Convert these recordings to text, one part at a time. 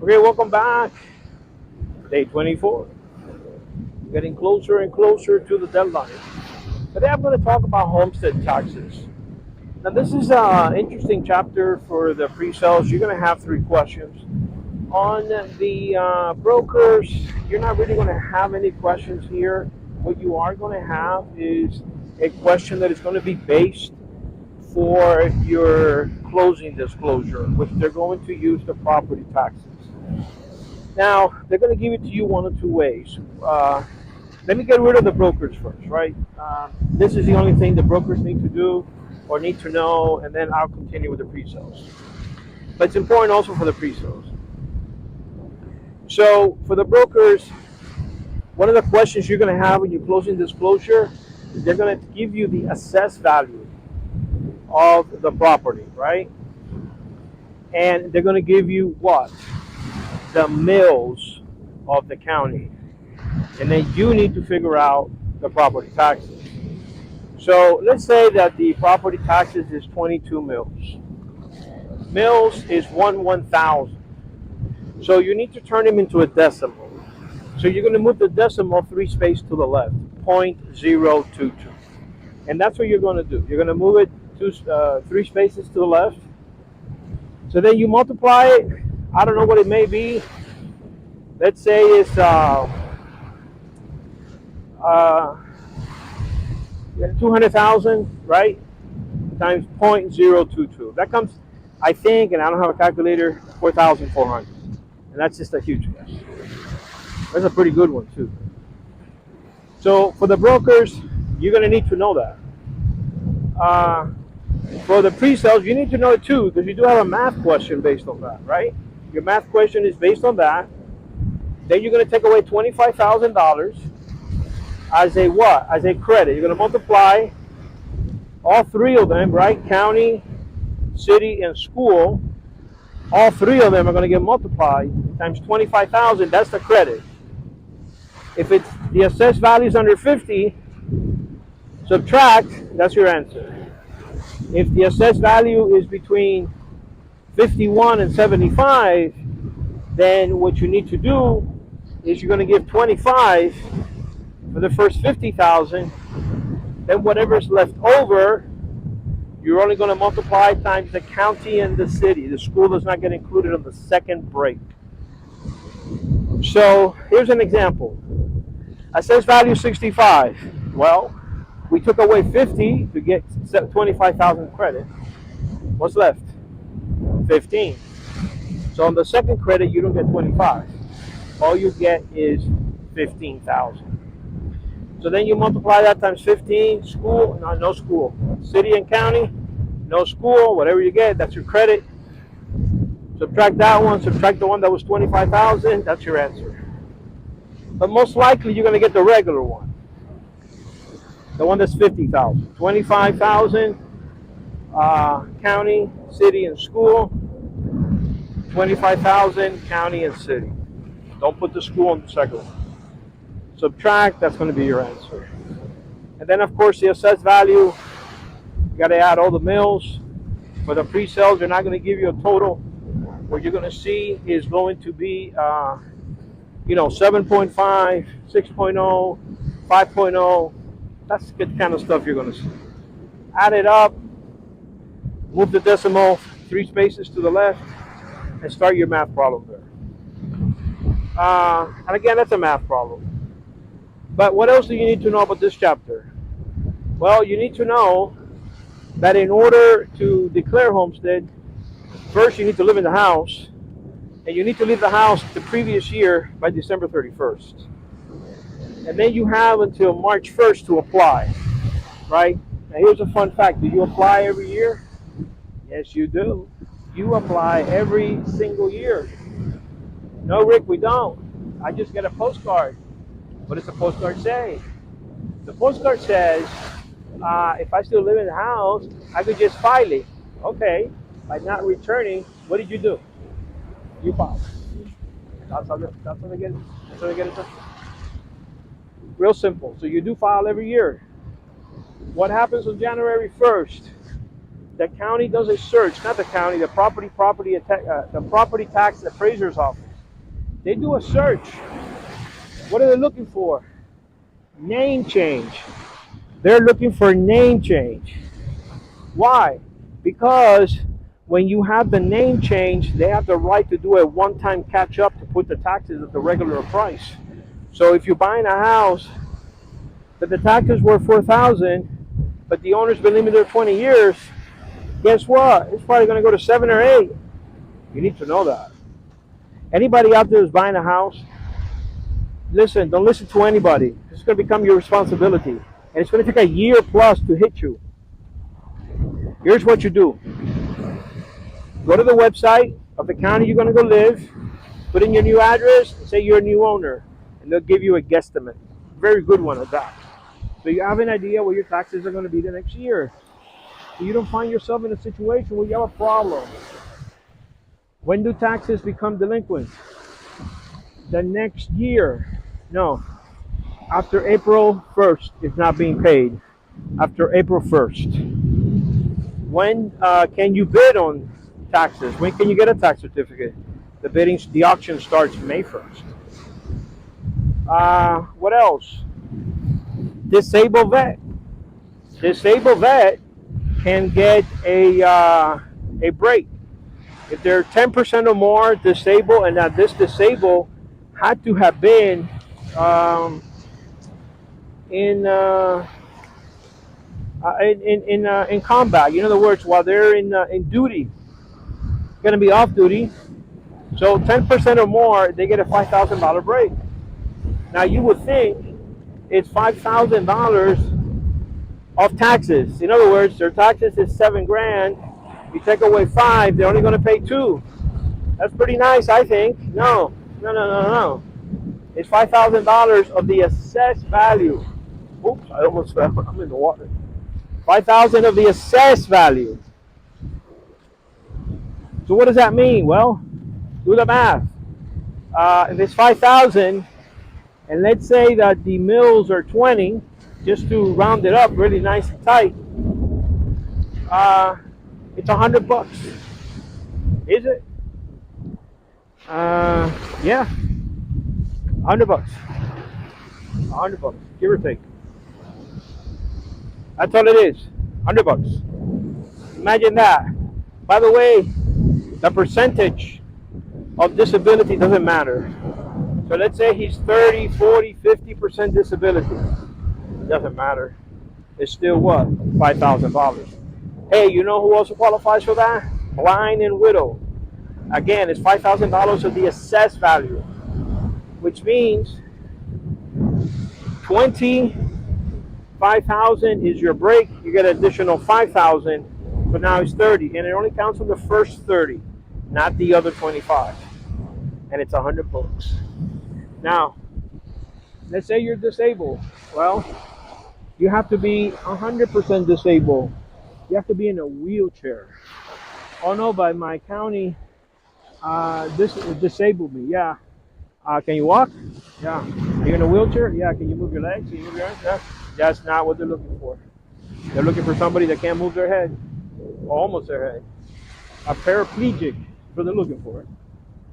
Okay, welcome back. Day 24. Getting closer and closer to the deadline. Today I'm going to talk about homestead taxes. Now, this is an interesting chapter for the pre-sales. You're going to have three questions. On the brokers, you're not really going to have any questions here. What you are going to have is a question that is going to be based for your closing disclosure, which they're going to use the property taxes. Now, they're going to give it to you one of two ways. Let me get rid of the brokers first, right? This is the only thing the brokers need to do or need to know, and then I'll continue with the pre-sales. But it's important also for the pre-sales. So for the brokers, one of the questions you're going to have when you're closing disclosure is they're going to give you the assessed value of the property, right? And they're going to give you what? The mills of the county. And then you need to figure out the property taxes. So let's say that the property taxes is 22 mills. Mills is 1/1000. So you need to turn them into a decimal. So you're going to move the decimal 3 spaces to the left, 0.022. And that's what you're going to do. You're going to move it 3 spaces to the left. So then you multiply it. I don't know what it may be. Let's say it's 200,000, right? Times 0.022. That comes, I think, and I don't have a calculator, 4,400. And that's just a huge guess. That's a pretty good one, too. So for the brokers, you're going to need to know that. For the pre-sales, you need to know it too, because you do have a math question based on that, right? Your math question is based on that. Then you're going to take away $25,000 as a what? As a credit. You're going to multiply all three of them, right? County, city, and school. All three of them are going to get multiplied times 25,000. That's the credit. If it's the assessed value is under 50, subtract. That's your answer. If the assessed value is between 51 and 75, then what you need to do is you're going to give 25 for the first 50,000. Then whatever's left over, you're only going to multiply times the county and the city. The school does not get included on the second break. So here's an example. Assessed value 65. Well, we took away 50 to get 25,000 credit. What's left? 15. So on the second credit, you don't get 25. All you get is 15,000. So then you multiply that times 15. School, no school. City and county, no school. Whatever you get, that's your credit. Subtract that one. Subtract the one that was 25,000. That's your answer. But most likely, you're going to get the regular one. The one that's 50,000. 25,000, county, city, and school. 25,000, county and city. Don't put the school on the second one. Subtract, that's going to be your answer. And then, of course, the assessed value, you got to add all the mills. For the pre-sales, they're not going to give you a total. What you're going to see is going to be, 7.5, 6.0, 5.0. That's the kind of stuff you're going to see. Add it up, move the decimal 3 spaces to the left, and start your math problem there. And again, that's a math problem. But what else do you need to know about this chapter? Well, you need to know that in order to declare homestead, first you need to live in the house, and you need to leave the house the previous year by December 31st. And then you have until March 1st to apply, right? Now here's a fun fact. Do you apply every year? Yes, you do. You apply every single year. No, Rick, we don't. I just get a postcard. What does the postcard say? The postcard says, if I still live in the house, I could just file it. Okay, by not returning, what did you do? You filed. That's how they get it done. Real simple. So you do file every year. What happens on January 1st? The county does a search, not the county, the property tax appraiser's office They do a search. What are they looking for? Name change. They're looking for name change. Why? Because when you have the name change, they have the right to do a one-time catch-up to put the taxes at the regular price. So if you're buying a house that the taxes were $4,000, but the owner's been living there 20 years, guess what? It's probably going to go to 7 or 8. You need to know that. Anybody out there who's buying a house, listen, don't listen to anybody. It's going to become your responsibility. And it's going to take a year plus to hit you. Here's what you do. Go to the website of the county you're going to go live, put in your new address, and say you're a new owner, and they'll give you a guesstimate. Very good one at that. So you have an idea what your taxes are going to be the next year. So you don't find yourself in a situation where you have a problem. When do taxes become delinquent? The next year. No. After April 1st, it's not being paid. After April 1st. When can you bid on taxes? When can you get a tax certificate? The auction starts May 1st. What else? Disabled vet. Disabled vet can get a break. If they're 10% or more disabled, and that this disabled had to have been in combat. In other words, while they're in duty, going to be off duty. So 10% or more, they get a $5,000 break. Now you would think it's $5,000 of taxes. In other words, their taxes is $7,000. You take away 5, they're only going to pay 2. That's pretty nice, I think. No. It's $5,000 of the assessed value. Oops, I almost fell. I'm in the water. $5,000 of the assessed value. So what does that mean? Well, do the math. If it's $5,000, and let's say that the mills are 20, just to round it up really nice and tight, it's $100. Is it? Yeah. $100. $100, give or take. That's all it is. $100. Imagine that. By the way, the percentage of disability doesn't matter. So let's say he's 30, 40, 50% disability. It doesn't matter. It's still what? $5,000. Hey, you know who also qualifies for that? Blind and widow. Again, it's $5,000 of the assessed value, which means $25,000 is your break. You get an additional $5,000, but now it's 30, and it only counts on the first 30, not the other 25, and it's $100. Now, let's say you're disabled. Well, you have to be 100% disabled. You have to be in a wheelchair. Oh no, by my county, this disabled me. Yeah. Can you walk? Yeah. Are you in a wheelchair? Yeah. Can you move your legs? Can you move your arms? Yeah. That's not what they're looking for. They're looking for somebody that can't move their head, or almost their head. A paraplegic is what they're looking for.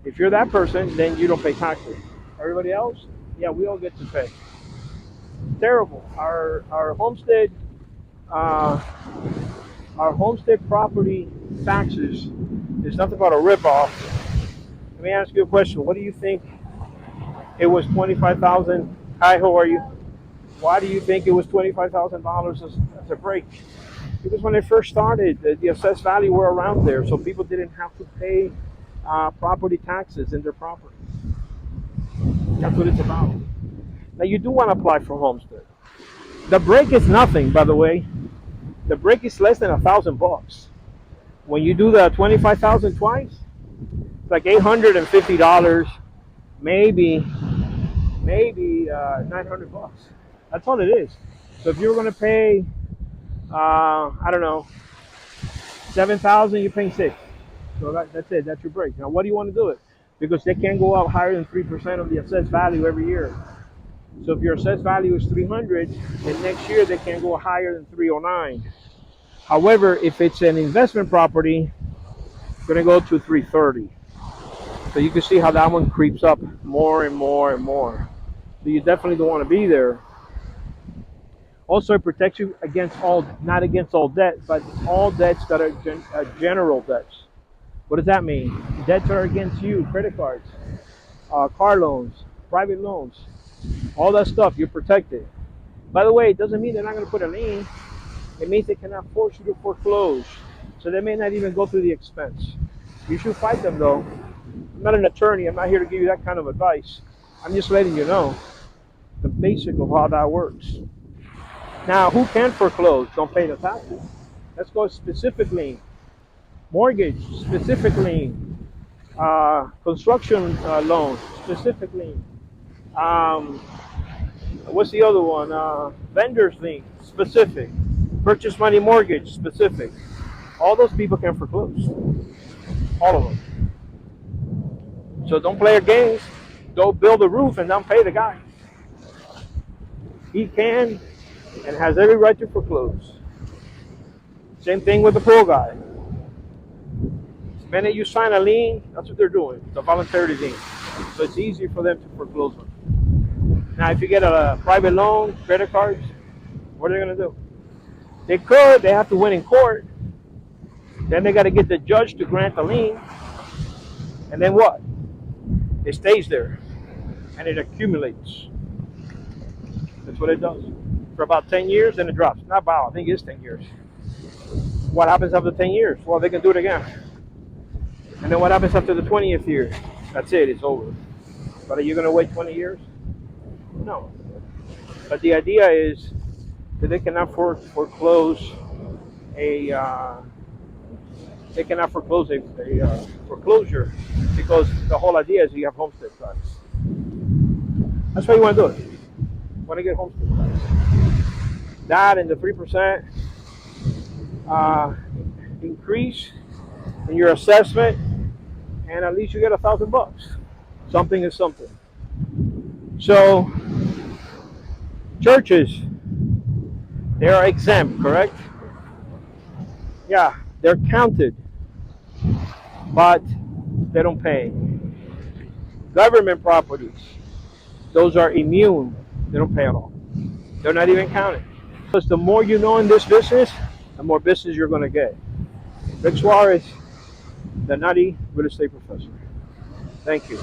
If you're that person, then you don't pay taxes. Everybody else, yeah, we all get to pay. Terrible. Our homestead property taxes is nothing but a ripoff. Let me ask you a question. What do you think it was $25,000? Hi, how are you? Why do you think it was $25,000 as a break? Because when it first started, the assessed value were around there, so people didn't have to pay property taxes in their property. That's what it's about. Now you do want to apply for homestead. The break is nothing, by the way. The break is less than $1,000. When you do the $25,000 twice, it's like $850, maybe $900. That's all it is. So if you were going to pay, I don't know, $7,000, you're paying $6,000. So that's it. That's your break. Now, what do you want to do it? Because they can't go up higher than 3% of the assessed value every year. So if your assessed value is 300, then next year they can't go higher than 309. However, if it's an investment property, it's going to go to 330. So you can see how that one creeps up more and more and more. So you definitely don't want to be there. Also, it protects you against all, not against all debt, but all debts that are general debts. What does that mean? Debts are against you, credit cards, car loans, private loans, all that stuff, you're protected. By the way, it doesn't mean they're not going to put a lien. It means they cannot force you to foreclose. So they may not even go through the expense. You should fight them though. I'm not an attorney. I'm not here to give you that kind of advice. I'm just letting you know the basic of how that works. Now, who can foreclose? Don't pay the taxes. Let's go specifically. Mortgage, specifically. Construction loan, specifically. What's the other one? Vendor's lien, specific. Purchase money mortgage, specific. All those people can foreclose. All of them. So don't play your games. Go build a roof and don't pay the guy. He can and has every right to foreclose. Same thing with the pool guy. The minute you sign a lien, that's what they're doing. It's a voluntary lien. So it's easy for them to foreclose on. Now, if you get a private loan, credit cards, what are they going to do? They have to win in court. Then they got to get the judge to grant the lien. And then what? It stays there. And it accumulates. That's what it does. For about 10 years, then it drops. Not about, I think it's 10 years. What happens after 10 years? Well, they can do it again. And then what happens after the 20th year? That's it, it's over. But are you going to wait 20 years? No. But the idea is that they cannot foreclose a foreclosure, because the whole idea is you have homestead tax. That's why you want to do it. You want to get homestead tax. That and the 3% increase in your assessment, and at least you get $1,000. Something is something. So churches, they are exempt, correct? Yeah, they're counted, but they don't pay. Government properties, those are immune. They don't pay at all. They're not even counted. Because the more you know in this business, the more business you're going to get. Rick Suarez, the Nutty Real Estate Professor. Thank you.